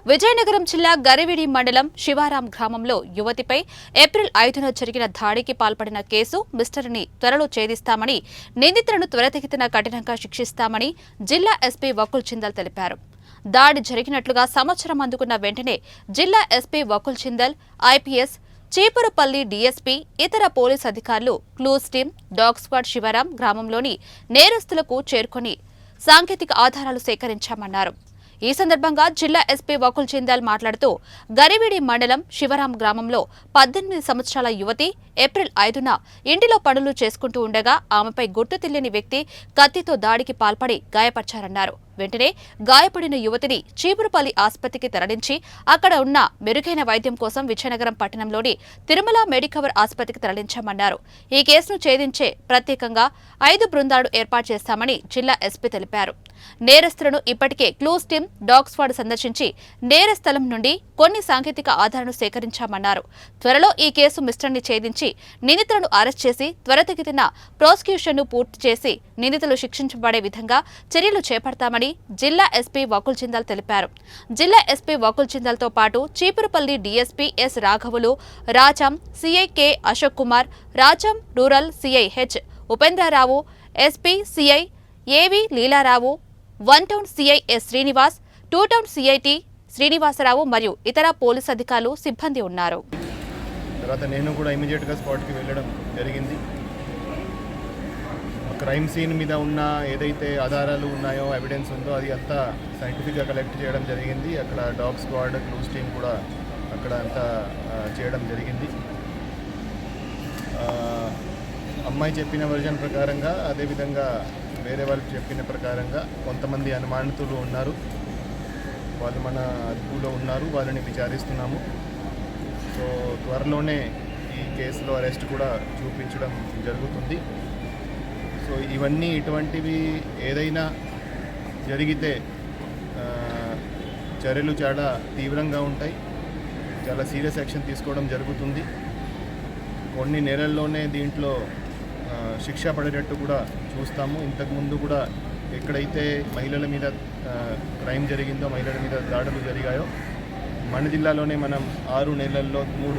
విజయనగరం జిల్లా గరివిడి మండలం శివారాం గ్రామంలో యువతిపై ఏప్రిల్ 5న జరిగిన దాడికి పాల్పడిన కేసు మిస్టరీని త్వరలో ఛేదిస్తామని, నిందితులను త్వరితగతిన కఠినంగా శిక్షిస్తామని జిల్లా ఎస్పీ వకుల్ చిందల్ తెలిపారు. దాడి జరిగినట్లుగా సమాచారం అందుకున్న వెంటనే జిల్లా SP Vakul Jindal, IPS, Cheepurupalli DSP, ఇతర పోలీస్ అధికారులు clues team, dog squad Sivaram గ్రామంలోని నేరస్తులకు చేరుకొని సాంకేతిక ఆధారాలు సేకరించామన్నారు. ఈ సందర్భంగా జిల్లా ఎస్పీ వకుల్ చిందల్ మాట్లాడుతూ, గరివిడి మండలం శివరాం గ్రామంలో 18 సంవత్సరాల యువతి ఏప్రిల్ 5న ఇంటిలో పనులు చేసుకుంటూ ఉండగా ఆమెపై గుర్తు తెలియని వ్యక్తి కత్తితో దాడికి పాల్పడి గాయపరిచారన్నారు. వెంటనే గాయపడిన యువతిని చీపురుపల్లి ఆసుపత్రికి తరలించి అక్కడ ఉన్న మెరుగైన వైద్యం కోసం విజయనగరం పట్టణంలోని తిరుమల మెడికవర్ ఆసుపత్రికి తరలించామన్నారు. ఈ కేసును ఛేదించే ప్రత్యేకంగా 5 బృందాలు ఏర్పాటు చేస్తామని జిల్లా ఎస్పీ తెలిపారు. నేరస్తులను ఇప్పటికే క్లూస్ టీమ్, డాగ్ స్క్వాడ్ సందర్శించి నేర స్థలం నుండి కొన్ని సాంకేతిక ఆధారాలను సేకరించామన్నారు. త్వరలో ఈ కేసు మిస్టరీని ఛేదించి నిందితులను అరెస్ట్ చేసి త్వరితగతిన ప్రాసిక్యూషన్ను పూర్తి చేసి నిందితులు శిక్షించబడే విధంగా చర్యలు చేపడతామని జిల్లా ఎస్పీ వకుల్ చిందల్ తెలిపారు. జిల్లా ఎస్పీ వకుల్ చిందల్తో పాటు చీపురుపల్లి డీఎస్పీ ఎస్ రాఘవులు, Rajam CI K Ashok Kumar, Rajam rural CI H Upendra Rao, SP CI AV Leela Rao, 1 town CI S Srinivas, 2 town CI T Srinivasa Rao మరియు ఇతర పోలీస్ అధికారులు, సిబ్బంది ఉన్నారు. తర్వాత నేను కూడా ఇమీడియట్గా స్పాట్కి వెళ్ళడం జరిగింది. క్రైమ్ సీన్ మీద ఉన్న ఏదైతే ఆధారాలు ఉన్నాయో, ఎవిడెన్స్ ఉందో అది అంతా సైంటిఫిక్గా కలెక్ట్ చేయడం జరిగింది. అక్కడ డాగ్ స్క్వాడ్, క్లూస్ టీమ్ కూడా అక్కడ అంతా చేయడం జరిగింది. అమ్మాయి చెప్పిన వర్జన్ ప్రకారంగా, అదేవిధంగా వేరే వాళ్ళు చెప్పిన ప్రకారంగా కొంతమంది అనుమానితులు ఉన్నారు. వాళ్ళు మన అదుపులో ఉన్నారు, వాళ్ళని విచారిస్తున్నాము. సో త్వరలోనే ఈ కేసులో అరెస్ట్ కూడా చూపించడం జరుగుతుంది. సో ఇవన్నీ ఇటువంటివి ఏదైనా జరిగితే చర్యలు చాలా తీవ్రంగా ఉంటాయి, చాలా సీరియస్ యాక్షన్ తీసుకోవడం జరుగుతుంది. కొన్ని నెలల్లోనే దీంట్లో శిక్ష పడేటట్టు కూడా చూస్తాము. ఇంతకుముందు కూడా ఎక్కడైతే మహిళల మీద క్రైమ్ జరిగిందో, మహిళల మీద దాడులు జరిగాయో, మన జిల్లాలోనే మనం 6 నెలల్లో 3